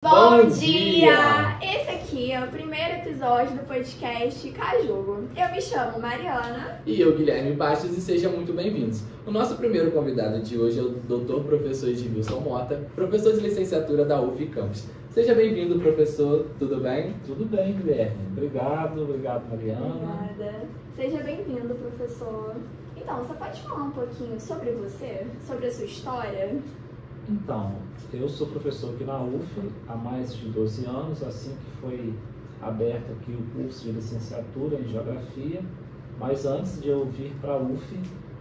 Bom dia! Esse aqui é o primeiro episódio do podcast Cajugo. Eu me chamo Mariana. E eu, Guilherme Bastos, e sejam muito bem-vindos. O nosso primeiro convidado de hoje é o Dr. Professor Edmilson Mota, professor de licenciatura da UF Campus. Seja bem-vindo, professor. Tudo bem? Tudo bem, Guilherme. Obrigado, Mariana. Obrigada. Seja bem-vindo, professor. Então, você pode falar um pouquinho sobre você? Sobre a sua história? Então, eu sou professor aqui na UF há mais de 12 anos, assim que foi aberto aqui o curso de licenciatura em Geografia, mas antes de eu vir para a UF,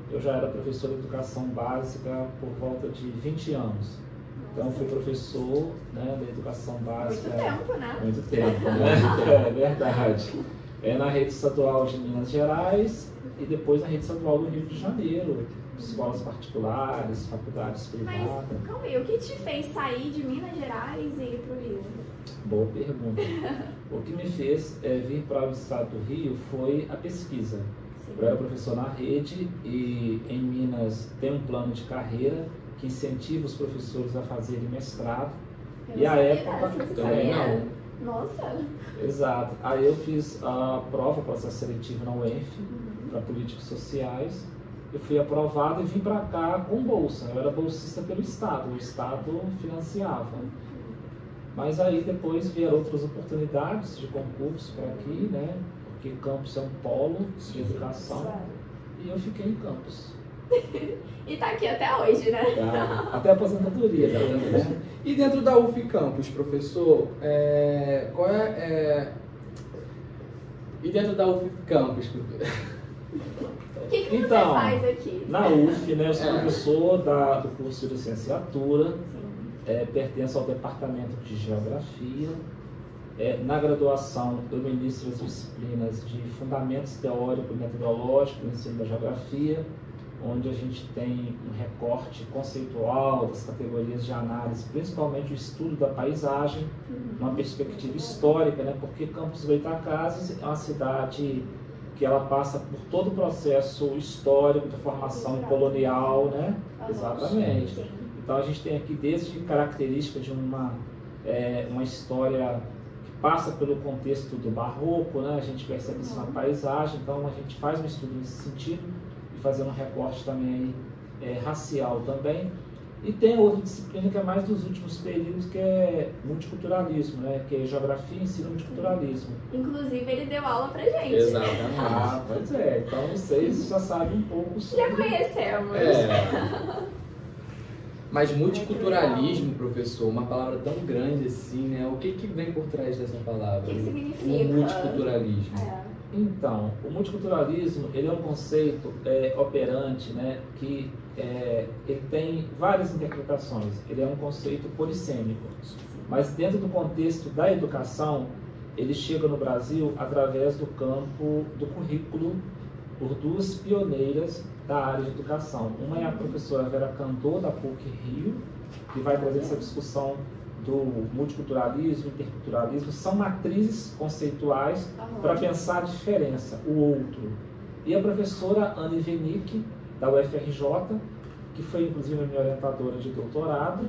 eu já era professor de Educação Básica por volta de 20 anos. Então, fui professor, né, da Educação Básica... Muito tempo, né? Muito tempo, né? É verdade. Na rede estadual de Minas Gerais e depois na rede estadual do Rio de Janeiro. Escolas particulares, faculdades privadas. Mas, calma aí, o que te fez sair de Minas Gerais e ir para o Rio? Boa pergunta. O que me fez vir para o estado do Rio foi a pesquisa. Sim. Eu era professor na rede e em Minas tem um plano de carreira que incentiva os professores a fazerem mestrado. E a época também não. Nossa! Exato. Aí eu fiz a prova, processo seletivo na UENF, para políticos sociais. Eu fui aprovado e vim para cá com bolsa. Eu era bolsista pelo Estado, o Estado financiava. Mas aí depois vieram outras oportunidades de concurso para aqui, né? Porque Campos é um polo de educação e eu fiquei em Campos. E tá aqui até hoje, né? Tá, até a aposentadoria, né? E dentro da UF Campus, professor, E dentro da UF Campus, O que você faz aqui? Na UF, né, eu sou professor do curso de licenciatura, pertenço ao departamento de Geografia. Na graduação, eu ministro as disciplinas de Fundamentos Teórico e Metodológico no ensino da Geografia, onde a gente tem um recorte conceitual das categorias de análise, principalmente o estudo da paisagem, uma perspectiva histórica, né, porque Campos Goytacazes é uma cidade que ela passa por todo o processo histórico de formação colonial, né? Exatamente. Sim. Então a gente tem aqui desde características de uma história que passa pelo contexto do barroco, né? A gente percebe isso na paisagem, então a gente faz um estudo nesse sentido e fazendo um recorte também aí, racial também. E tem outra disciplina que é mais dos últimos períodos, que é multiculturalismo, né? Que é Geografia e Ensino Multiculturalismo. Inclusive, ele deu aula pra gente. Exatamente. Pois é. Então, vocês já sabem um pouco sobre... Já conhecemos. Mas multiculturalismo, professor, uma palavra tão grande assim, né? O que vem por trás dessa palavra? O que significa? O multiculturalismo. Então, o multiculturalismo, ele é um conceito operante, né, que ele tem várias interpretações. Ele é um conceito polissêmico, mas dentro do contexto da educação, ele chega no Brasil através do campo do currículo por duas pioneiras da área de educação. Uma é a professora Vera Candô, da PUC Rio, que vai trazer essa discussão do multiculturalismo, interculturalismo, são matrizes conceituais para pensar a diferença, o outro. E a professora Anne Venick, da UFRJ, que foi inclusive a minha orientadora de doutorado.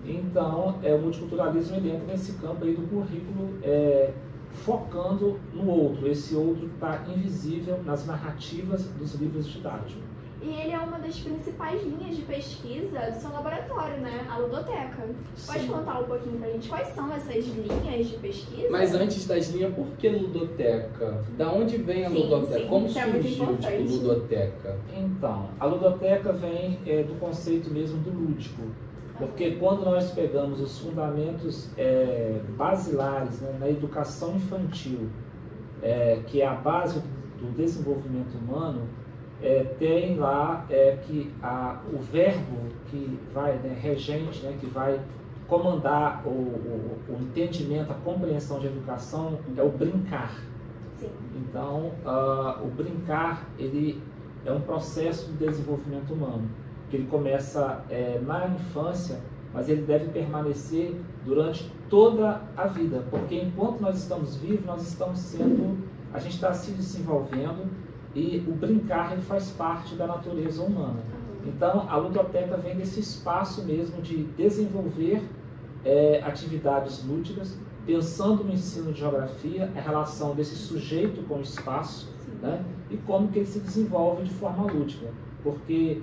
Então, o multiculturalismo ele entra nesse campo aí do currículo, focando no outro, esse outro que está invisível nas narrativas dos livros didáticos. E ele é uma das principais linhas de pesquisa do seu laboratório, né? A ludoteca. Pode contar um pouquinho pra gente quais são essas linhas de pesquisa? Mas antes das linhas, por que ludoteca? Da onde vem a ludoteca? Como surgiu tipo ludoteca? Então, a ludoteca vem do conceito mesmo do lúdico. Porque quando nós pegamos os fundamentos basilares, né, na educação infantil, que é a base do desenvolvimento humano, tem lá que o verbo que vai, né, regente, né, que vai comandar o entendimento, a compreensão de educação é o brincar. Sim. Então, o brincar ele é um processo de desenvolvimento humano, que ele começa na infância, mas ele deve permanecer durante toda a vida, porque enquanto nós estamos vivos, a gente está se desenvolvendo. E o brincar ele faz parte da natureza humana. Então, a ludoteca vem desse espaço mesmo de desenvolver atividades lúdicas, pensando no ensino de geografia, a relação desse sujeito com o espaço, né, e como que ele se desenvolve de forma lúdica, porque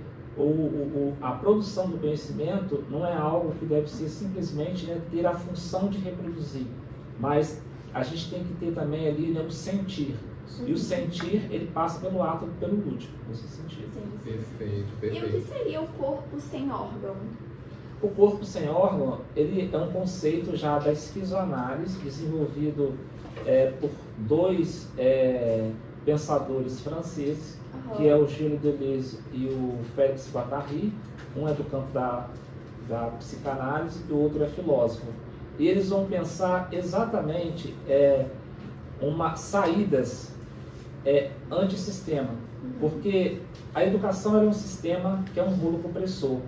a produção do conhecimento não é algo que deve ser simplesmente, né, ter a função de reproduzir, mas a gente tem que ter também ali, né, o sentir. E o sentir, ele passa pelo ato, pelo lúdico, você sentir. Perfeito, perfeito. E o que seria o corpo sem órgão? O corpo sem órgão, ele é um conceito já da esquizoanálise, desenvolvido por dois pensadores franceses, que é o Gilles Deleuze e o Félix Guattari. Um é do campo da psicanálise e o outro é filósofo. E eles vão pensar exatamente saídas antissistema, porque a educação é um sistema que é um rolo compressor,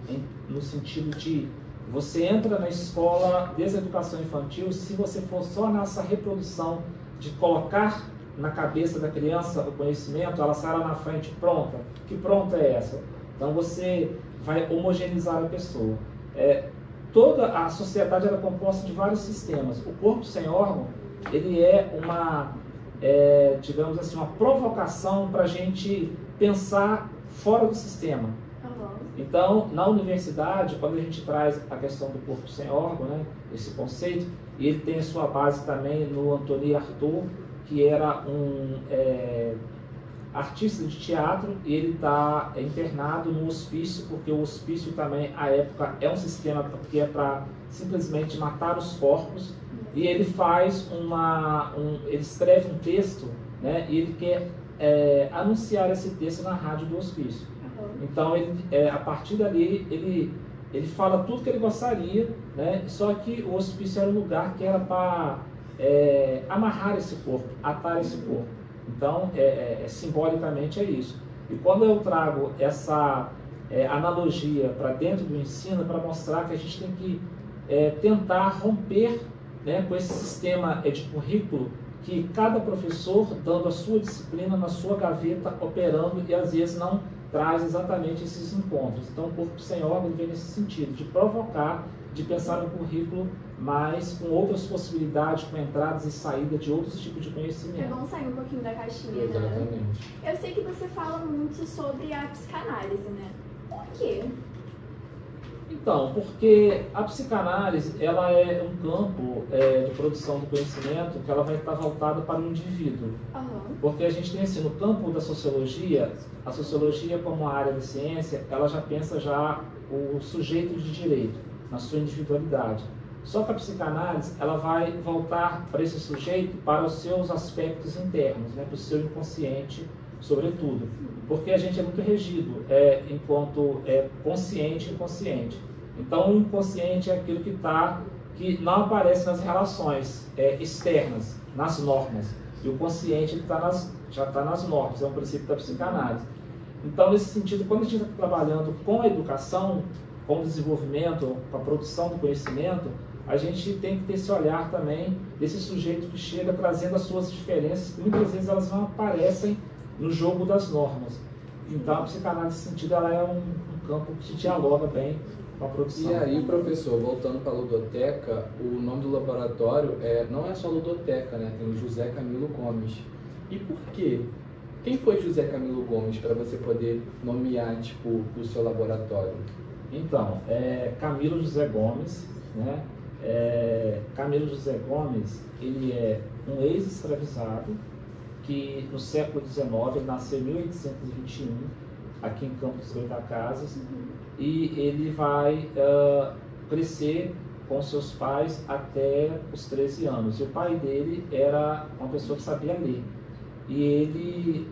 no sentido de você entra na escola desde a educação infantil, se você for só nessa reprodução de colocar na cabeça da criança o conhecimento, ela sai lá na frente pronta. Que pronta é essa? Então você vai homogeneizar a pessoa. Toda a sociedade era composta de vários sistemas. O corpo sem órgão, ele é digamos assim, uma provocação para a gente pensar fora do sistema. Então, na universidade, quando a gente traz a questão do corpo sem órgão, né, esse conceito, e ele tem a sua base também no Antony Artaud, que era um artista de teatro, e ele está internado no hospício, porque o hospício também, à época, é um sistema que é para simplesmente matar os corpos, e ele faz ele escreve um texto, né, e ele quer anunciar esse texto na rádio do hospício. Então, a partir dali, ele fala tudo que ele gostaria, né, só que o hospício era um lugar que era para amarrar esse corpo, atar esse corpo. Então, simbolicamente é isso. E quando eu trago essa analogia para dentro do ensino, para mostrar que a gente tem que tentar romper, né, com esse sistema de currículo, que cada professor dando a sua disciplina na sua gaveta, operando, e às vezes não traz exatamente esses encontros. Então, o corpo sem órgão vem nesse sentido, de provocar, de pensar no currículo, mas com outras possibilidades, com entradas e saídas de outros tipos de conhecimento. Vamos sair um pouquinho da caixinha, Exatamente. né? Eu sei que você fala muito sobre a psicanálise, né? Por quê? Então, porque a psicanálise, ela é um campo de produção do conhecimento que ela vai estar voltada para o indivíduo. Porque a gente tem assim, no campo da sociologia, a sociologia como área da ciência, ela já pensa já o sujeito de direito, na sua individualidade. Só que a psicanálise, ela vai voltar para esse sujeito, para os seus aspectos internos, né, para o seu inconsciente, sobretudo. Porque a gente é muito regido enquanto consciente e inconsciente. Então, o inconsciente é aquilo que não aparece nas relações externas, nas normas. E o consciente já está nas normas, é um princípio da psicanálise. Então, nesse sentido, quando a gente está trabalhando com a educação, com o desenvolvimento, com a produção do conhecimento, a gente tem que ter esse olhar também desse sujeito que chega trazendo as suas diferenças, que muitas vezes elas não aparecem no jogo das normas. Então, a psicanálise, nesse sentido, ela é um campo que dialoga bem com a produção. E aí, professor, voltando para a ludoteca, o nome do laboratório não é só ludoteca, né? Tem o José Camilo Gomes. E por quê? Quem foi José Camilo Gomes, para você poder nomear, tipo, o seu laboratório? Então, Camilo José Gomes, né? Camilo José Gomes, ele é um ex-escravizado que no século XIX, ele nasceu em 1821, aqui em Campos dos Goytacazes, e ele vai crescer com seus pais até os 13 anos. E o pai dele era uma pessoa que sabia ler. E ele,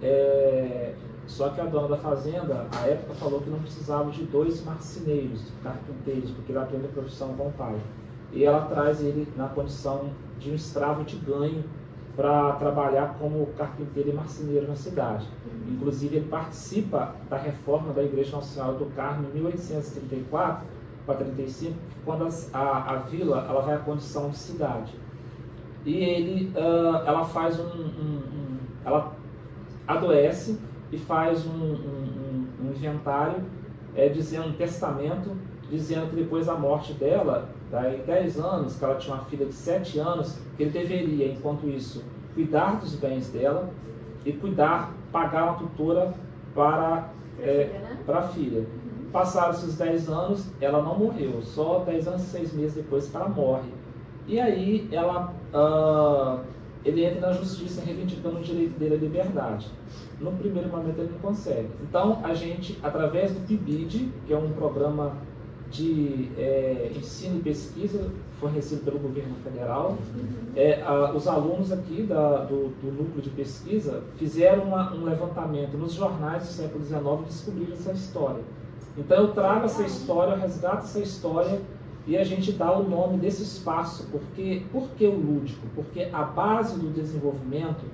só que a dona da fazenda, à época, falou que não precisava de 2 marceneiros, carpinteiros, porque ele aprende a profissão com o pai. E ela traz ele na condição de um escravo de ganho para trabalhar como carpinteiro e marceneiro na cidade. Inclusive, ele participa da reforma da Igreja Nossa Senhora do Carmo em 1834 para 35, quando a vila ela vai à condição de cidade. E ela faz ela adoece e faz um inventário, dizendo um testamento, dizendo que depois da morte dela, daí 10 anos, que ela tinha uma filha de 7 anos, que ele deveria, enquanto isso, cuidar dos bens dela e pagar uma tutora para a filha. Passaram esses 10 anos, ela não morreu, só 10 anos e 6 meses depois que ela morre. E aí ele entra na justiça reivindicando o direito dele à liberdade. No primeiro momento ele não consegue. Então a gente, através do PIBID, que é um programa de ensino e pesquisa fornecido pelo governo federal, os alunos aqui do núcleo de pesquisa fizeram um levantamento nos jornais do século XIX e descobriram essa história. Então eu trago essa história, eu resgato essa história e a gente dá o nome desse espaço. Por que o lúdico? Porque a base do desenvolvimento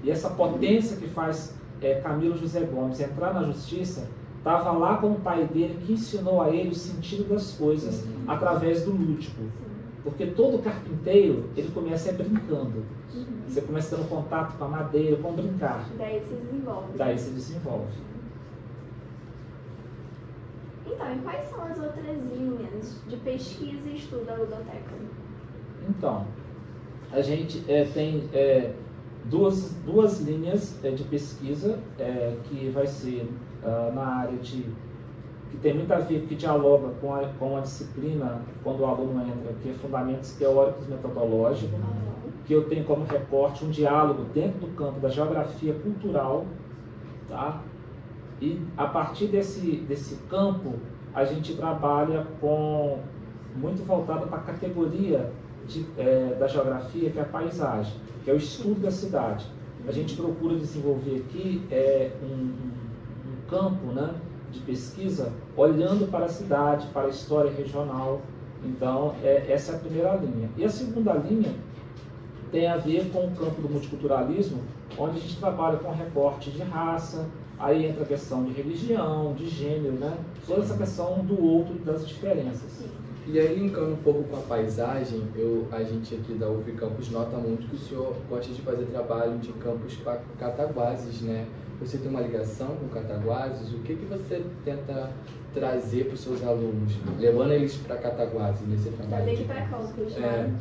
e essa potência que faz Camilo José Gomes entrar na justiça estava lá com o pai dele, que ensinou a ele o sentido das coisas através do lúdico. Porque todo carpinteiro, ele começa brincando. Você começa tendo contato com a madeira, com brincar. Daí se desenvolve. Então, e quais são as outras linhas de pesquisa e estudo da ludoteca? Então, a gente tem duas linhas de pesquisa que vai ser na área que tem muito a ver, que dialoga com a disciplina quando o aluno entra, que é Fundamentos Teóricos e Metodológicos, que eu tenho como recorte um diálogo dentro do campo da geografia cultural, tá? E a partir desse campo a gente trabalha muito voltado para a categoria da geografia, que é a paisagem, que é o estudo da cidade. A gente procura desenvolver aqui um campo, né, de pesquisa olhando para a cidade, para a história regional. Então, essa é a primeira linha. E a segunda linha tem a ver com o campo do multiculturalismo, onde a gente trabalha com recorte de raça, aí entra a questão de religião, de gênero, né? Toda essa questão do outro e das diferenças. E aí, linkando um pouco com a paisagem, a gente aqui da UF Campus nota muito que o senhor gosta de fazer trabalho de campos cataguases, né? Você tem uma ligação com Cataguases? O que você tenta trazer para os seus alunos, levando eles para Cataguases nesse trabalho? Trazer para campus, né?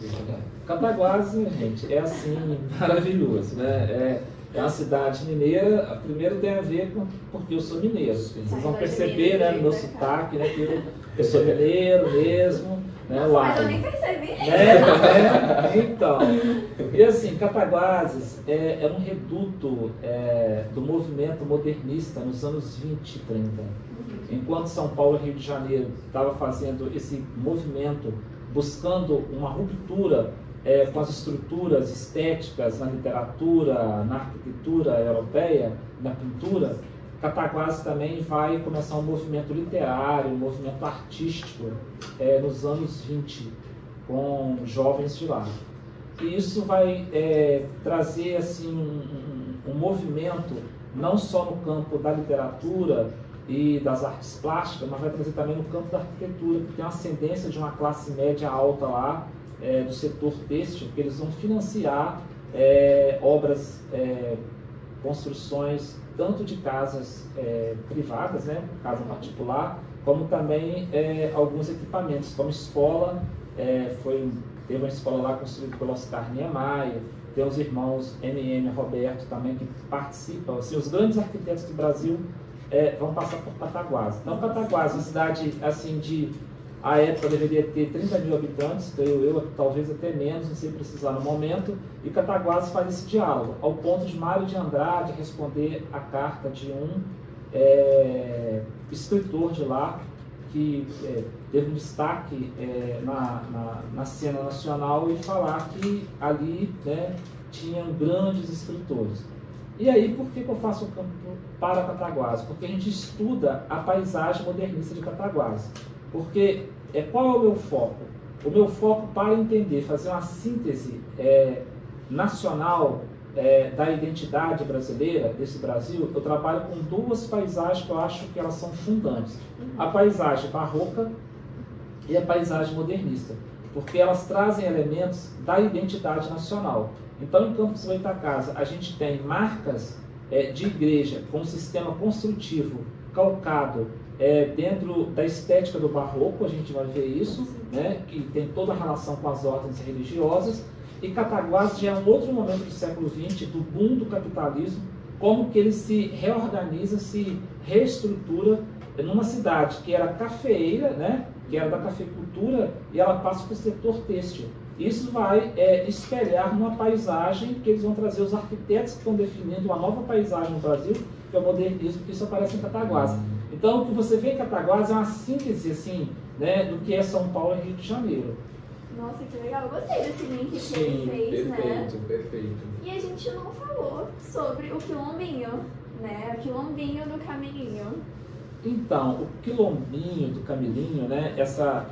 Cataguases, gente, é assim, maravilhoso, né? É uma cidade mineira. Primeiro tem a ver porque eu sou mineiro. Vocês vão perceber, né, no meu sotaque, né, que eu sou mineiro mesmo. Né, mas eu nem percebi. Então, e assim, Cataguases é um reduto do movimento modernista nos anos 20 e 30. Enquanto São Paulo e Rio de Janeiro estavam fazendo esse movimento, buscando uma ruptura com as estruturas estéticas na literatura, na arquitetura europeia, na pintura, Cataguases também vai começar um movimento literário, um movimento artístico nos anos 20, com jovens de lá. E isso vai trazer assim, um movimento não só no campo da literatura e das artes plásticas, mas vai trazer também no campo da arquitetura, que tem uma ascendência de uma classe média alta lá, do setor têxtil, que eles vão financiar obras, construções, tanto de casas privadas, né, casa particular, como também alguns equipamentos, como escola. Teve uma escola lá construída pelo Oscar Niemeyer, tem os irmãos MM e Roberto também que participam. Assim, os grandes arquitetos do Brasil vão passar por Cataguases. Então, Cataguases, uma cidade assim a época deveria ter 30 mil habitantes, creio eu, talvez até menos, não sei precisar no momento, e Cataguases faz esse diálogo, ao ponto de Mário de Andrade responder a carta de um escritor de lá, que teve um destaque na cena nacional, e falar que ali, né, tinham grandes escritores. E aí, por que eu faço um campo para Cataguases? Porque a gente estuda a paisagem modernista de Cataguases. Porque qual é o meu foco? O meu foco, para entender, fazer uma síntese nacional da identidade brasileira, desse Brasil, eu trabalho com duas paisagens que eu acho que elas são fundantes. A paisagem barroca e a paisagem modernista, porque elas trazem elementos da identidade nacional. Então, em Campos do Goytacazes, a gente tem marcas de igreja com um sistema construtivo calcado dentro da estética do barroco, a gente vai ver isso, né, que tem toda a relação com as ordens religiosas, e Cataguases já é um outro momento do século XX, do boom do capitalismo, como que ele se reorganiza, se reestrutura numa cidade que era cafeeira, né, que era da cafeicultura, e ela passa para o setor têxtil. Isso vai espelhar numa paisagem que eles vão trazer os arquitetos que estão definindo uma nova paisagem no Brasil, que é o modernismo, que isso aparece em Cataguases. Então, o que você vê em Cataguases é uma síntese, assim, né, do que é São Paulo e Rio de Janeiro. Nossa, que legal. Eu gostei desse link que Sim, ele fez, perfeito, né? perfeito. E a gente não falou sobre o quilombinho, né? O quilombinho do Camilinho. Então, o quilombinho do Camilinho, né, essa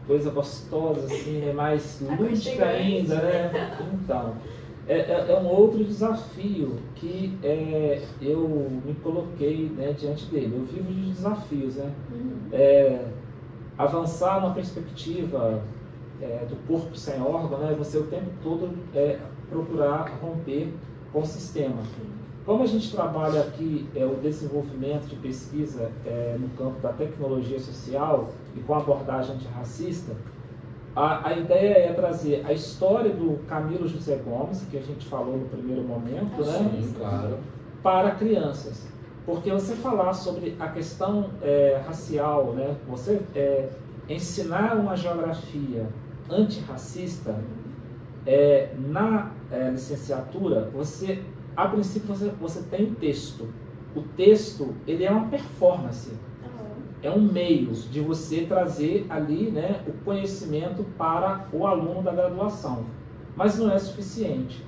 coisa gostosa, assim, é mais lúdica ainda, né? Então, é um outro desafio que eu me coloquei, né, diante dele. Eu vivo de desafios, né? Avançar numa perspectiva do corpo sem órgão, né? Você o tempo todo procurar romper com o sistema. Como a gente trabalha aqui o desenvolvimento de pesquisa no campo da tecnologia social e com abordagem antirracista, a ideia é trazer a história do Camilo José Gomes, que a gente falou no primeiro momento, né? Sim, claro. Para crianças. Porque você falar sobre a questão racial, né? Você ensinar uma geografia antirracista na licenciatura, a princípio você tem um texto. O texto, ele é uma performance. É um meio de você trazer ali, né, o conhecimento para o aluno da graduação. Mas não é suficiente.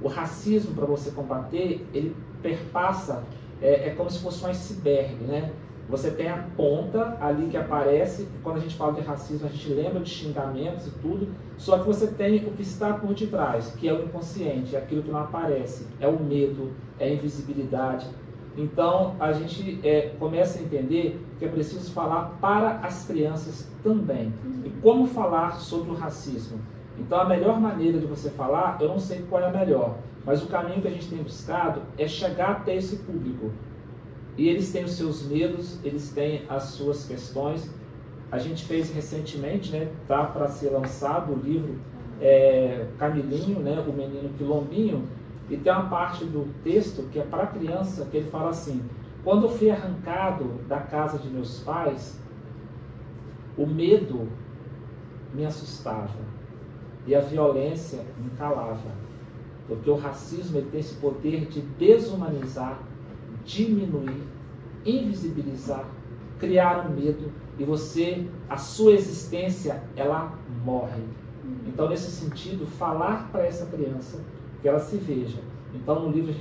O racismo, para você combater, ele perpassa, é como se fosse um iceberg, né? Você tem a ponta ali que aparece, quando a gente fala de racismo, a gente lembra de xingamentos e tudo, só que você tem o que está por detrás, que é o inconsciente, é aquilo que não aparece, é o medo, é a invisibilidade. Então, a gente começa a entender que é preciso falar para as crianças também. E como falar sobre o racismo? Então, a melhor maneira de você falar, eu não sei qual é a melhor, mas o caminho que a gente tem buscado é chegar até esse público. E eles têm os seus medos, eles têm as suas questões. A gente fez recentemente, né, tá para ser lançado o livro Camilinho, né, o Menino Quilombinho, e tem uma parte do texto que é para a criança, que ele fala assim: quando eu fui arrancado da casa de meus pais, o medo me assustava e a violência me calava, porque o racismo ele tem esse poder de desumanizar, diminuir, invisibilizar, criar um medo, e a sua existência, ela morre. Então, nesse sentido, falar para essa criança que ela se veja. Então, no livro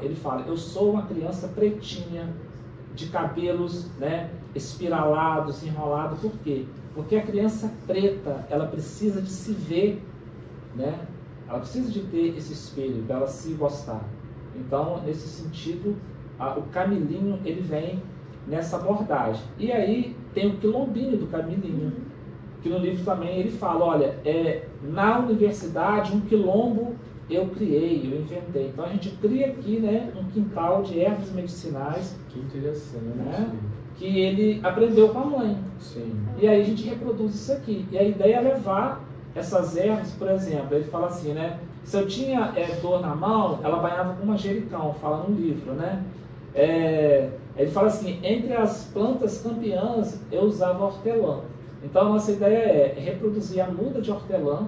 ele fala, eu sou uma criança pretinha, de cabelos, né, espiralados, enrolados. Por quê? Porque a criança preta, ela precisa de se ver, né? Ela precisa de ter esse espelho para ela se gostar. Então, nesse sentido, o Camilinho, ele vem nessa abordagem. E aí tem o quilombinho do Camilinho, que no livro também ele fala, olha, na universidade um quilombo eu criei, eu inventei. Então a gente cria aqui, né, um quintal de ervas medicinais. Que interessante. Né, que ele aprendeu com a mãe. Sim. E aí a gente reproduz isso aqui. E a ideia é levar essas ervas, por exemplo, ele fala assim, né, se eu tinha dor na mão, ela banhava com manjericão, fala no livro, né? Ele fala assim, entre as plantas campeãs eu usava hortelã. Então a nossa ideia é reproduzir a muda de hortelã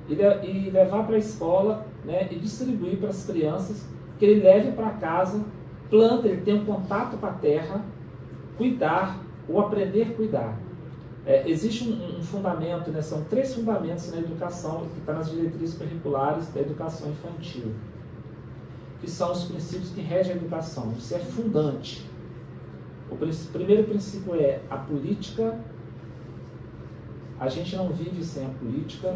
e levar para a escola, né, e distribuir para as crianças, que ele leve para casa, planta, ele tem um contato com a terra, cuidar ou aprender a cuidar. Existe um fundamento, né, são 3 fundamentos na educação que está nas diretrizes curriculares da educação infantil, que são os princípios que regem a educação. Isso é fundante. O primeiro princípio é a política. A gente não vive sem a política.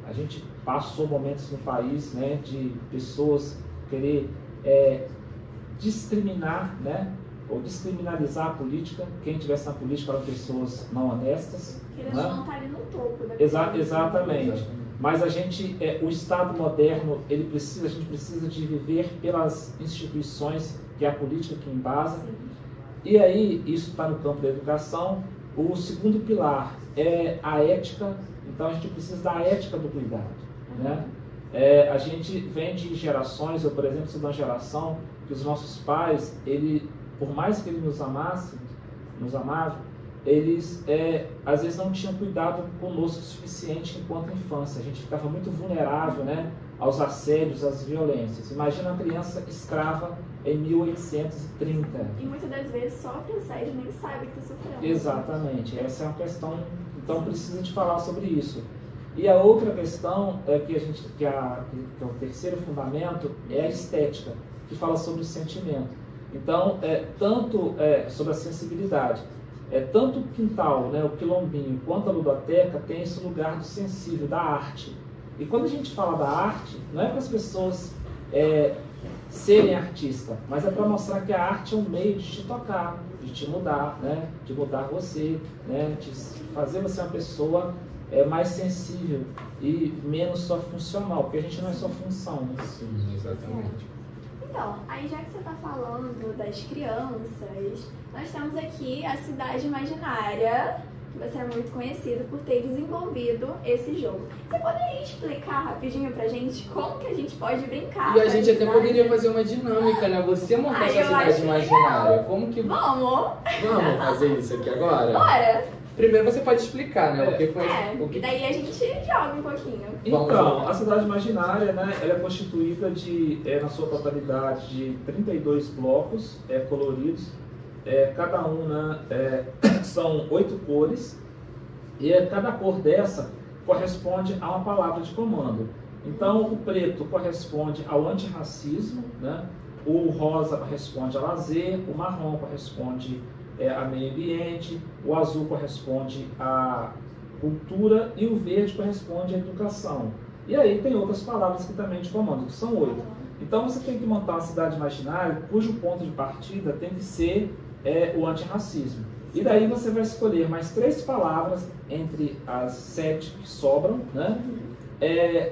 A gente passou momentos no país, né, de pessoas querer discriminar, né, ou descriminalizar a política. Quem estivesse na política eram pessoas não honestas. Eles né? não estarem no topo da Exatamente. Mas a gente, o Estado moderno, a gente precisa de viver pelas instituições, que é a política que embasa. E aí, isso está no campo da educação. O segundo pilar é a ética. Então, a gente precisa da ética do cuidado, né? A gente vem de gerações, eu, por exemplo, sou de uma geração que os nossos pais, por mais que eles nos amavam, eles às vezes não tinham cuidado conosco o suficiente enquanto infância. A gente ficava muito vulnerável, né, aos assédios, às violências. Imagina uma criança escrava em 1830. E muitas das vezes sofre assédio e nem sabe que está sofrendo. Exatamente, essa é uma questão, então precisa de falar sobre isso. E a outra questão que é o terceiro fundamento é a estética, que fala sobre o sentimento. Então, tanto sobre a sensibilidade, tanto o quintal, né, o quilombinho, quanto a ludoteca tem esse lugar do sensível, da arte. E quando a gente fala da arte, não é para as pessoas serem artistas, mas é para mostrar que a arte é um meio de te tocar, de te mudar, né, de mudar você, né, de fazer você uma pessoa mais sensível e menos só funcional, porque a gente não é só função. Né? Sim, exatamente. Então, aí já que você está falando das crianças, nós temos aqui a Cidade Imaginária, que você é muito conhecido por ter desenvolvido esse jogo. Você poderia explicar rapidinho pra gente como que a gente pode brincar? E a gente até poderia fazer uma dinâmica, né? Você montar essa cidade imaginária. Legal. Como que... Vamos fazer isso aqui agora? Bora! Primeiro você pode explicar, né? E daí a gente joga um pouquinho. Então, a cidade imaginária, né, ela é constituída na sua totalidade, de 32 blocos coloridos. Cada um, né, são 8 cores. E cada cor dessa corresponde a uma palavra de comando. Então, o preto corresponde ao antirracismo, né? O rosa corresponde a lazer, o marrom corresponde a meio ambiente, o azul corresponde à cultura e o verde corresponde à educação. E aí tem outras palavras que também de comando, que são 8. Então você tem que montar uma cidade imaginária cujo ponto de partida tem que ser o antirracismo. E daí você vai escolher mais 3 palavras entre as 7 que sobram, né?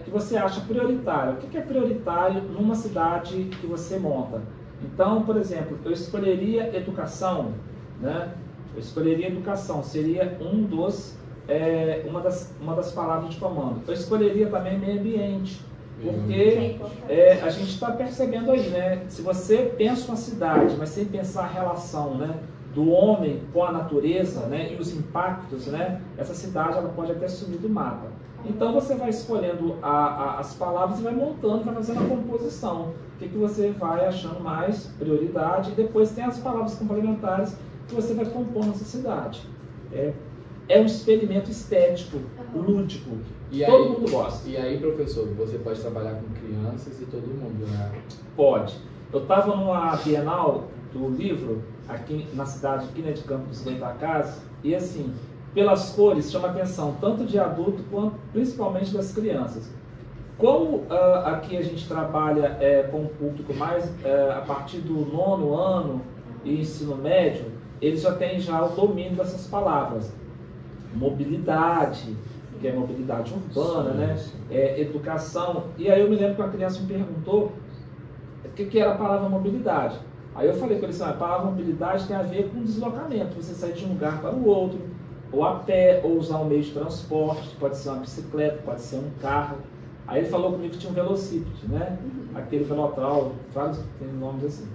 Que você acha prioritário. O que é prioritário numa cidade que você monta? Então, por exemplo, eu escolheria educação, né? Eu escolheria educação, seria uma das palavras de comando. Eu escolheria também meio ambiente, porque a gente está percebendo aí, né? Se você pensa uma cidade, mas sem pensar a relação, né, do homem com a natureza, né, e os impactos, né, essa cidade ela pode até sumir do mapa. Então você vai escolhendo as palavras e vai montando, vai fazendo a composição. O que você vai achando mais prioridade, e depois tem as palavras complementares que você vai compor nessa cidade. É um experimento estético, lúdico, e todo mundo gosta. E aí, professor, você pode trabalhar com crianças e todo mundo, né? Pode. Eu estava numa Bienal do livro, aqui na cidade de Campos Goytacazes, e assim, pelas cores chama atenção, tanto de adulto quanto principalmente das crianças. Como aqui a gente trabalha com o público mais a partir do 9º ano e ensino médio, eles já têm o domínio dessas palavras. Mobilidade, que é mobilidade urbana, sim, né? Sim. Educação. E aí eu me lembro que uma criança me perguntou o que era a palavra mobilidade. Aí eu falei com ele assim, a palavra mobilidade tem a ver com deslocamento, você sair de um lugar para o outro, ou a pé, ou usar um meio de transporte, pode ser uma bicicleta, pode ser um carro. Aí ele falou comigo que tinha um velocípede, né? Aquele velotrol, vários tem nomes assim.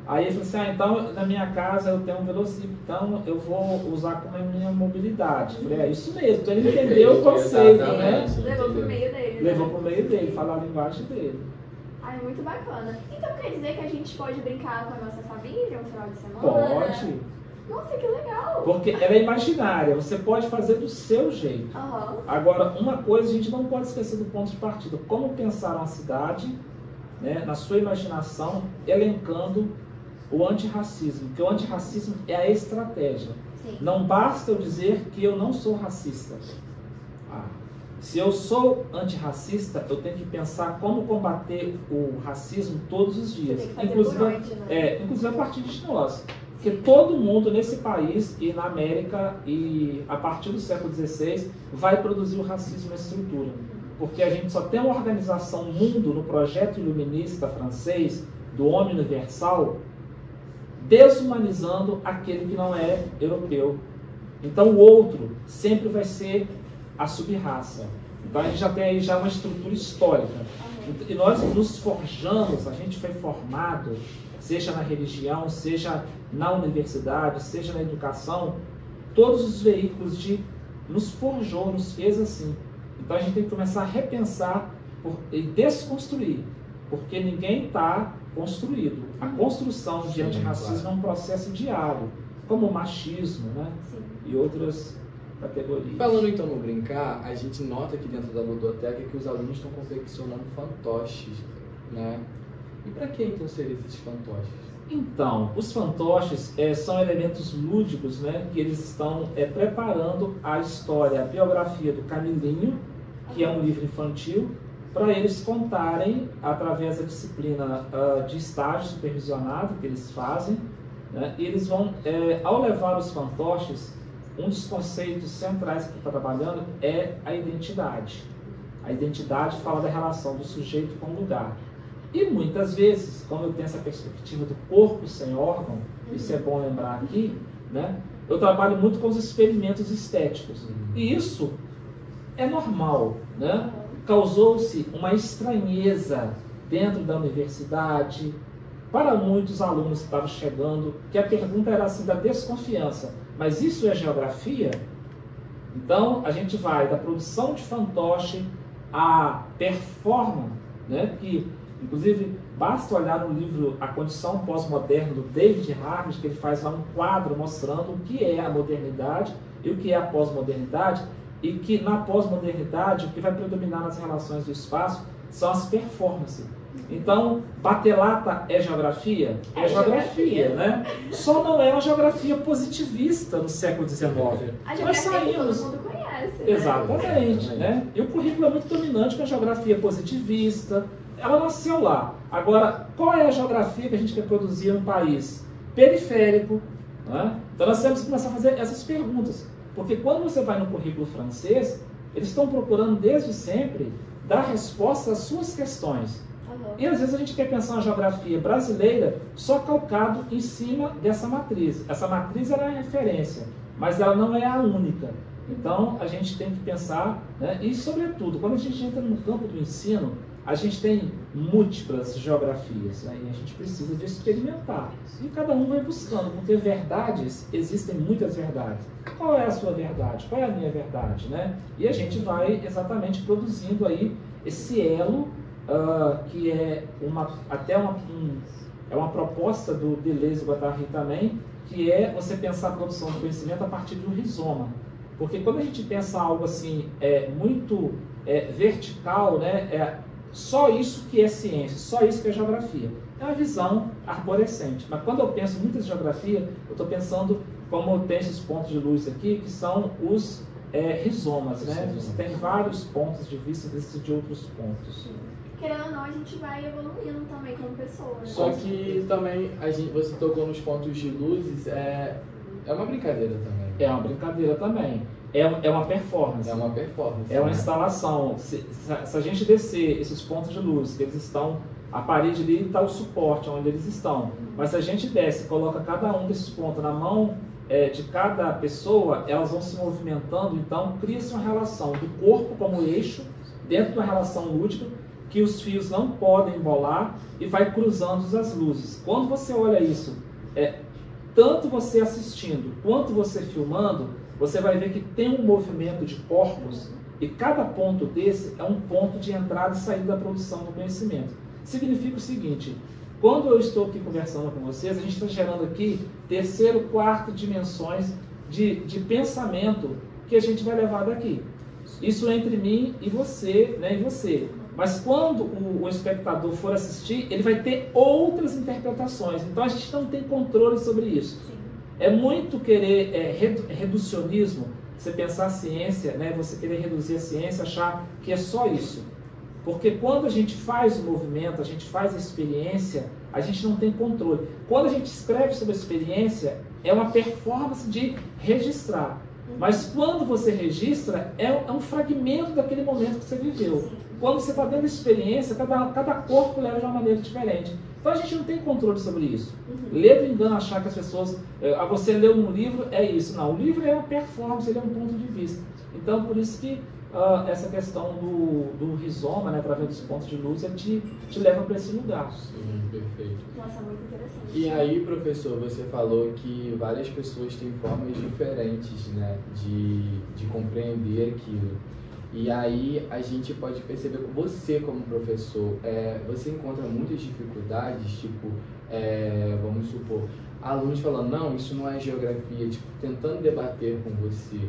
Aí ele falou assim, então na minha casa eu tenho um velocípede, então eu vou usar como a minha mobilidade. Eu falei, isso mesmo, então ele entendeu o conceito, né? Levou pro meio dele. Levou pro meio dele, falar a linguagem dele. Ai, muito bacana. Então quer dizer que a gente pode brincar com a nossa família um final de semana? Pode. Nossa, que legal! Porque ela é imaginária, você pode fazer do seu jeito. Agora, uma coisa a gente não pode esquecer do ponto de partida. Como pensar uma cidade, né, na sua imaginação, elencando o antirracismo, porque o antirracismo é a estratégia. Sim. Não basta eu dizer que eu não sou racista. Se eu sou antirracista, eu tenho que pensar como combater o racismo todos os dias. Inclusive a partir de nós. Porque todo mundo nesse país e na América, e a partir do século XVI, vai produzir o racismo na estrutura. Porque a gente só tem uma organização mundo no projeto iluminista francês, do homem universal, desumanizando aquele que não é europeu. Então o outro sempre vai ser a sub-raça. Então a gente já tem aí já uma estrutura histórica. E nós nos forjamos, a gente foi formado, seja na religião, seja na universidade, seja na educação, todos os veículos nos forjou, nos fez assim. Então a gente tem que começar a repensar e desconstruir, porque ninguém está construído. A construção de antirracismo é um processo diário, como o machismo, né? E outras categorias. Falando então no brincar, a gente nota aqui dentro da ludoteca que os alunos estão confeccionando fantoches, né? E para que então seriam esses fantoches? Então, os fantoches são elementos lúdicos, né, que eles estão preparando a história, a biografia do Camilinho, que é um livro infantil, para eles contarem, através da disciplina de estágio supervisionado que eles fazem, né, e eles vão, ao levar os fantoches, um dos conceitos centrais que está trabalhando é a identidade. A identidade fala da relação do sujeito com o lugar. E muitas vezes, como eu tenho essa perspectiva do corpo sem órgão, isso é bom lembrar aqui, né? Eu trabalho muito com os experimentos estéticos. E isso é normal, né? Causou-se uma estranheza dentro da universidade, para muitos alunos que estavam chegando, que a pergunta era assim da desconfiança. Mas isso é geografia? Então, a gente vai da produção de fantoche à performance, né? Que inclusive, basta olhar no livro A Condição Pós-Moderna, do David Harvey, que ele faz lá um quadro mostrando o que é a modernidade e o que é a pós-modernidade, e que na pós-modernidade o que vai predominar nas relações do espaço são as performances. Então, bater lata é geografia? É geografia, né? Só não é uma geografia positivista no século XIX. A geografia que todo mundo conhece. Exatamente, né? E o currículo é muito dominante com a geografia positivista. Ela nasceu lá. Agora, qual é a geografia que a gente quer produzir no país? Periférico. Né? Então nós temos que começar a fazer essas perguntas. Porque quando você vai no currículo francês, eles estão procurando desde sempre dar resposta às suas questões. E às vezes a gente quer pensar na geografia brasileira só calcado em cima dessa matriz. Essa matriz era a referência, mas ela não é a única. Então a gente tem que pensar, né? E sobretudo, quando a gente entra no campo do ensino, a gente tem múltiplas geografias, né? E a gente precisa de experimentar. E cada um vai buscando, porque verdades, existem muitas verdades. Qual é a sua verdade? Qual é a minha verdade? Né? E a gente vai exatamente produzindo aí esse elo, que é uma proposta do Deleuze-Guattari também, que é você pensar a produção do conhecimento a partir de um rizoma. Porque quando a gente pensa algo assim, muito vertical, né? Só isso que é ciência, só isso que é geografia. É uma visão arborescente. Mas quando eu penso muito em geografia, eu estou pensando, como tem esses pontos de luz aqui, que são os rizomas, né? Você tem vários pontos de vista de outros pontos. Querendo ou não, a gente vai evoluindo também como pessoa. Né? Só que também, você tocou nos pontos de luzes, é uma brincadeira também. É uma brincadeira também. É uma performance. É uma performance. É uma instalação. Se a gente descer esses pontos de luz, que eles estão, a parede ali está o suporte onde eles estão. Mas se a gente desce e coloca cada um desses pontos na mão de cada pessoa, elas vão se movimentando, então cria-se uma relação do corpo como eixo, dentro de uma relação lúdica, que os fios não podem embolar e vai cruzando as luzes. Quando você olha isso, tanto você assistindo quanto você filmando, você vai ver que tem um movimento de corpos e cada ponto desse é um ponto de entrada e saída da produção do conhecimento. Significa o seguinte, quando eu estou aqui conversando com vocês, a gente está gerando aqui terceiro, quarto dimensões de pensamento que a gente vai levar daqui. Isso entre mim e você, né, e você. Mas quando o espectador for assistir, ele vai ter outras interpretações. Então a gente não tem controle sobre isso. É muito querer reducionismo, você pensar a ciência, né, você querer reduzir a ciência, achar que é só isso. Porque quando a gente faz o movimento, a gente faz a experiência, a gente não tem controle. Quando a gente escreve sobre a experiência, é uma performance de registrar. Mas quando você registra, é um fragmento daquele momento que você viveu. Quando você está dando experiência, cada corpo leva de uma maneira diferente. Então Então a gente não tem controle sobre isso. Ler do engano, achar que as pessoas... você leu um livro, é isso. Não, o livro é uma performance, ele é um ponto de vista. Então, por isso que essa questão do rizoma, né, através dos pontos de luz, ele te leva para esse lugar. Sim, perfeito. Nossa, muito interessante. E aí, professor, você falou que várias pessoas têm formas diferentes, né, de compreender aquilo. E aí a gente pode perceber que você, como professor, você encontra muitas dificuldades, tipo, vamos supor, alunos falando, não, isso não é geografia, tipo, tentando debater com você.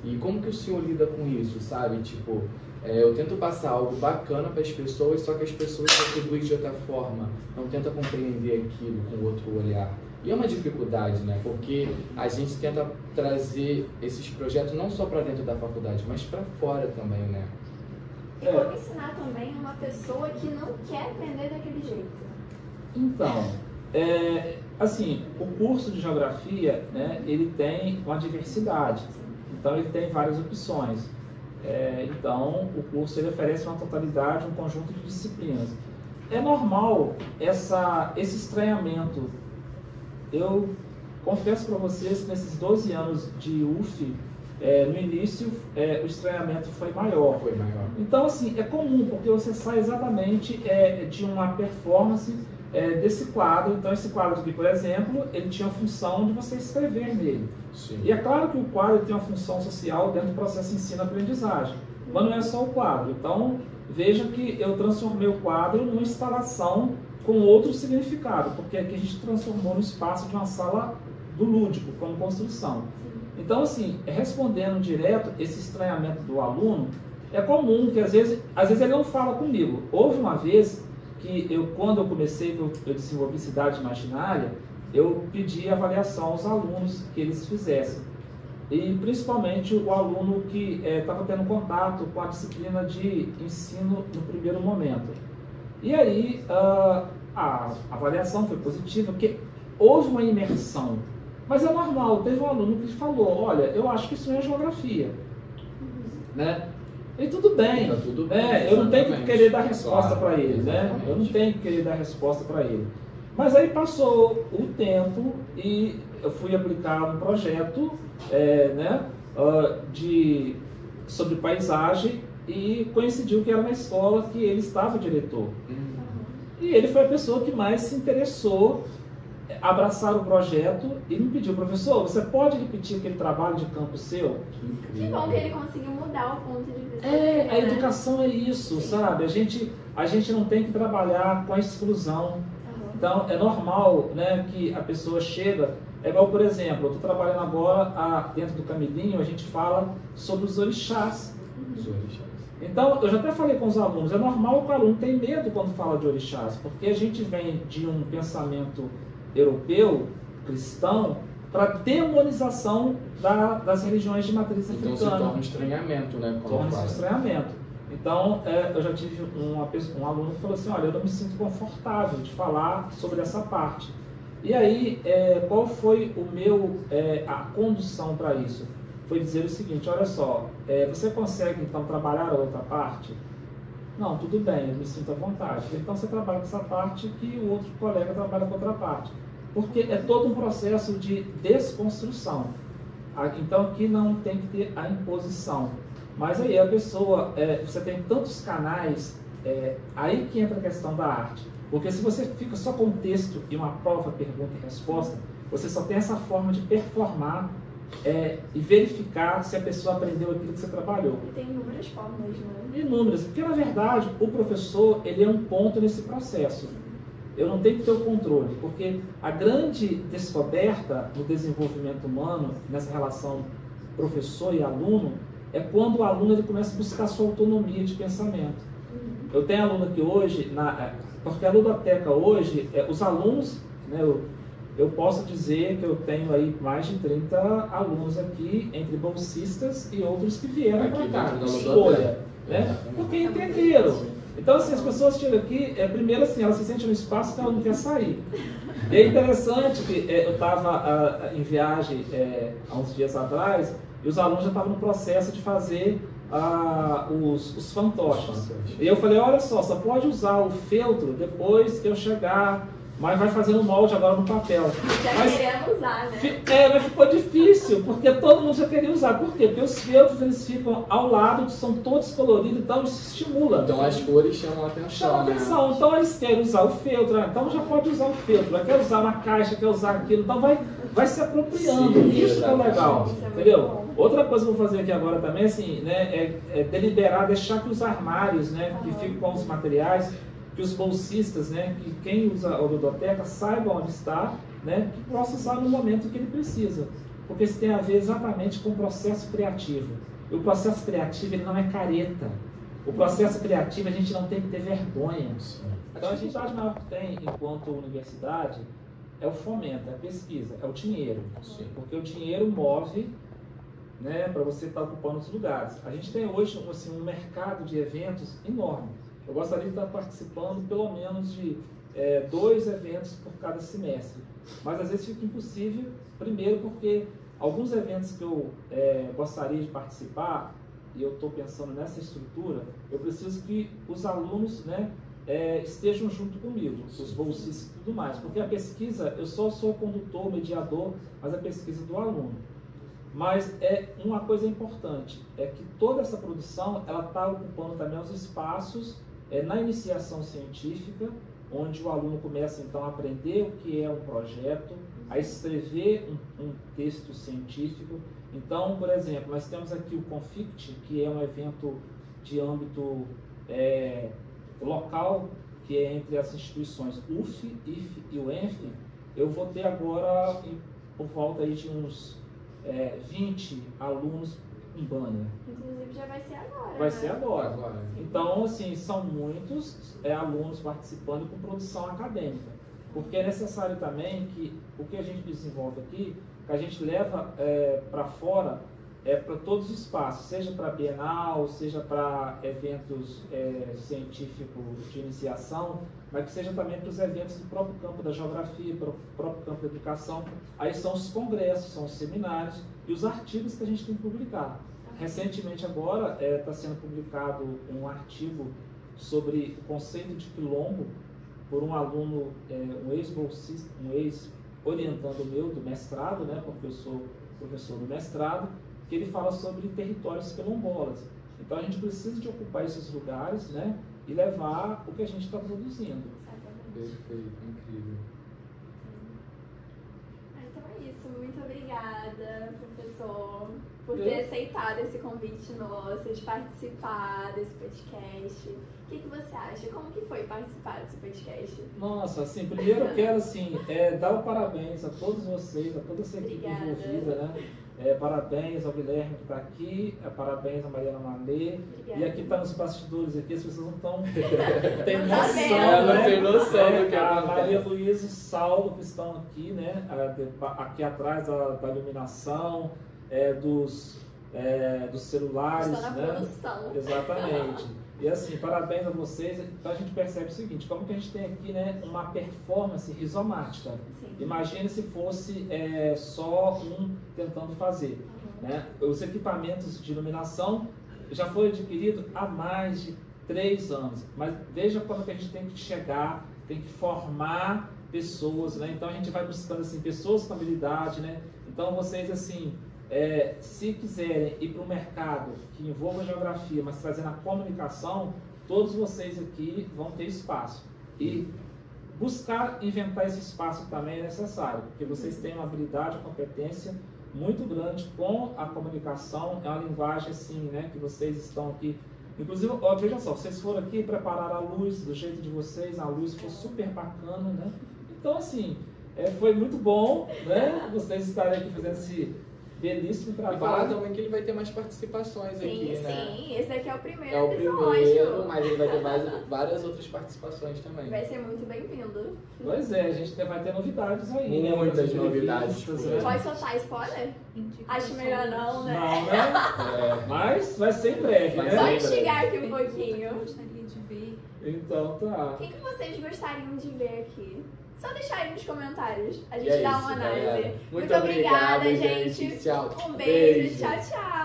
E como que o senhor lida com isso, sabe? Tipo, eu tento passar algo bacana para as pessoas, só que as pessoas atribuem de outra forma, não tentam compreender aquilo com outro olhar. E é uma dificuldade, né? Porque a gente tenta trazer esses projetos não só para dentro da faculdade, mas para fora também, né? E como ensinar também uma pessoa que não quer aprender daquele jeito? Então, assim, o curso de geografia, né, ele tem uma diversidade. Então, ele tem várias opções. Então, o curso ele oferece uma totalidade, um conjunto de disciplinas. É normal esse estranhamento. Eu confesso para vocês que nesses 12 anos de UF, no início, o estranhamento foi maior. Então, assim, é comum, porque você sai exatamente de uma performance desse quadro. Então, esse quadro aqui, por exemplo, ele tinha a função de você escrever nele. Sim. E é claro que o quadro tem uma função social dentro do processo ensino-aprendizagem, mas não é só o quadro. Então, veja que eu transformei o quadro numa instalação com outro significado, porque aqui a gente transformou no espaço de uma sala do lúdico, como construção. Então, assim, respondendo direto, esse estranhamento do aluno, é comum que às vezes ele não fala comigo. Houve uma vez que quando eu comecei, eu desenvolvi Cidade Imaginária, eu pedi avaliação aos alunos que eles fizessem. E principalmente o aluno que estava tendo contato com a disciplina de ensino no primeiro momento. E aí a avaliação foi positiva, porque houve uma imersão. Mas é normal, teve um aluno que falou, olha, eu acho que isso não é geografia. Né? E tudo bem, eu não tenho que querer dar resposta para ele, né? Eu não tenho que querer dar resposta para ele. Mas aí passou o tempo e eu fui aplicar um projeto sobre paisagem e coincidiu que era na escola que ele estava diretor. E ele foi a pessoa que mais se interessou abraçar o projeto e me pediu, professor, você pode repetir aquele trabalho de campo seu? Que bom que ele conseguiu mudar o ponto de vista. A educação é isso, sabe? A gente não tem que trabalhar com a exclusão. Então, é normal, né, que a pessoa chega... É igual, por exemplo, eu estou trabalhando agora dentro do Camilinho, a gente fala sobre os orixás. Então, eu já até falei com os alunos, é normal que o aluno tenha medo quando fala de orixás, porque a gente vem de um pensamento europeu, cristão, para demonização das religiões de matriz africana. Então, se torna um estranhamento, né? Torna-se um estranhamento. Então, eu já tive um aluno que falou assim, olha, eu não me sinto confortável de falar sobre essa parte. E aí, qual foi a condução para isso? Foi dizer o seguinte, olha só, você consegue então trabalhar a outra parte? Não, tudo bem, eu me sinto à vontade. Então você trabalha com essa parte que o outro colega trabalha com outra parte. Porque é todo um processo de desconstrução. Então aqui não tem que ter a imposição. Mas aí a pessoa, você tem tantos canais, aí que entra a questão da arte. Porque se você fica só com o texto e uma prova, pergunta e resposta, você só tem essa forma de performar e verificar se a pessoa aprendeu aquilo que você trabalhou. E tem inúmeras formas, né? Inúmeras, porque na verdade o professor ele é um ponto nesse processo. Eu não tenho que ter o controle, porque a grande descoberta no desenvolvimento humano, nessa relação professor e aluno, é quando o aluno ele começa a buscar sua autonomia de pensamento. Eu tenho aluno aqui hoje, porque a ludoteca hoje, os alunos, né, eu posso dizer que eu tenho aí mais de 30 alunos aqui, entre bolsistas e outros que vieram para cá, escolha, né? Porque entenderam. Então, assim, as pessoas chegam aqui, primeiro assim, elas se sentem no espaço que ela não quer sair. E é interessante que eu estava em viagem há uns dias atrás, e os alunos já estavam no processo de fazer os fantoches. E eu falei, olha só pode usar o feltro depois que eu chegar mas vai fazendo molde agora no papel. Já querendo usar, né? Mas ficou difícil, porque todo mundo já queria usar. Por quê? Porque os feltros eles ficam ao lado, são todos coloridos, então isso estimula. Então as cores chamam a atenção. Chama atenção, então eles querem usar o feltro, então já pode usar o feltro, quer usar uma caixa, quer usar aquilo, então vai se apropriando. Sim, isso é legal, isso é entendeu? Outra coisa que eu vou fazer aqui agora também, assim, né, é deliberar, deixar que os armários, né, que ficam com os materiais, que os bolsistas, né, que quem usa a ludoteca saiba onde está, né, que possa usar no momento que ele precisa. Porque isso tem a ver exatamente com o processo criativo. E o processo criativo ele não é careta. O processo criativo a gente não tem que ter vergonha. Então a dificuldade maior que tem enquanto universidade é o fomento, é a pesquisa, é o dinheiro. Porque o dinheiro move, né, para você estar ocupando os lugares. A gente tem hoje assim, um mercado de eventos enorme. Eu gostaria de estar participando pelo menos de 2 eventos por cada semestre. Mas às vezes fica impossível, primeiro porque alguns eventos que eu gostaria de participar, e eu estou pensando nessa estrutura, eu preciso que os alunos, né, estejam junto comigo, os bolsistas e tudo mais. Porque a pesquisa, eu só sou condutor, mediador, mas a pesquisa do aluno. Mas uma coisa importante, é que toda essa produção, ela está ocupando também os espaços na iniciação científica, onde o aluno começa então a aprender o que é um projeto, a escrever um texto científico. Então, por exemplo, nós temos aqui o Confict, que é um evento de âmbito local, que é entre as instituições UF, IF e UENF. Eu vou ter agora, por volta aí de uns 20 alunos em banner. Inclusive já vai ser agora. Vai ser agora. Então, assim, são muitos alunos participando com produção acadêmica. Porque é necessário também que o que a gente desenvolve aqui, que a gente leva para fora, para todos os espaços, seja para Bienal, seja para eventos científicos de iniciação, mas que seja também para os eventos do próprio campo da geografia, para o próprio campo da educação. Aí são os congressos, são os seminários e os artigos que a gente tem que publicar. Recentemente agora está sendo publicado um artigo sobre o conceito de quilombo por um aluno, um ex-bolsista, um ex-orientando meu do mestrado, né, porque eu sou professor do mestrado, que ele fala sobre territórios quilombolas. Então a gente precisa de ocupar esses lugares, né, e levar o que a gente está produzindo. Perfeito, incrível. Então é isso, muito obrigada, professor, por ter aceitado esse convite nosso, de participar desse podcast. O que você acha? Como que foi participar desse podcast? Nossa, assim, primeiro eu quero assim, dar o parabéns a todos vocês, a toda essa equipe envolvida, né? Parabéns ao Guilherme que está aqui, parabéns a Mariana Malê. E aqui está nos bastidores, aqui as pessoas não estão tem noção, não tem noção do que a acontece. Maria Luísa e o Saulo que estão aqui, né? Aqui atrás da iluminação, dos celulares, Está na né? produção. Exatamente. E assim, parabéns a vocês. Então a gente percebe o seguinte, como que a gente tem aqui, né, uma performance rizomática. Sim. Imagine se fosse só um tentando fazer. Né? Os equipamentos de iluminação já foi adquirido há mais de 3 anos. Mas veja como que a gente tem que chegar, tem que formar pessoas, né? Então a gente vai buscando assim, pessoas com habilidade, né? Então vocês assim, se quiserem ir para um mercado que envolva geografia, mas trazendo a comunicação, todos vocês aqui vão ter espaço. E buscar inventar esse espaço também é necessário, porque vocês têm uma habilidade, uma competência muito grande com a comunicação, é uma linguagem assim, né, que vocês estão aqui. Inclusive, veja só, vocês foram aqui preparar a luz do jeito de vocês, a luz foi super bacana, né? Então, assim, foi muito bom, né, vocês estarem aqui fazendo esse belíssimo trabalho. E falar também que ele vai ter mais participações sim, aqui, né? Sim, esse daqui é o primeiro É o episódio. primeiro, mas ele vai ter várias outras participações também. Vai ser muito bem-vindo. Pois é, a gente vai ter novidades aí. Muitas né? novidades. Né? Pode soltar spoiler? Acho melhor não, né? Não, né? Mas vai ser em breve, né? Só instigar aqui um pouquinho. Eu gostaria de ver. Então tá. O que vocês gostariam de ver aqui? Só deixar aí nos comentários. A gente E é dá isso, uma análise. galera. Muito obrigada, gente. Tchau. Um beijo. Tchau, tchau.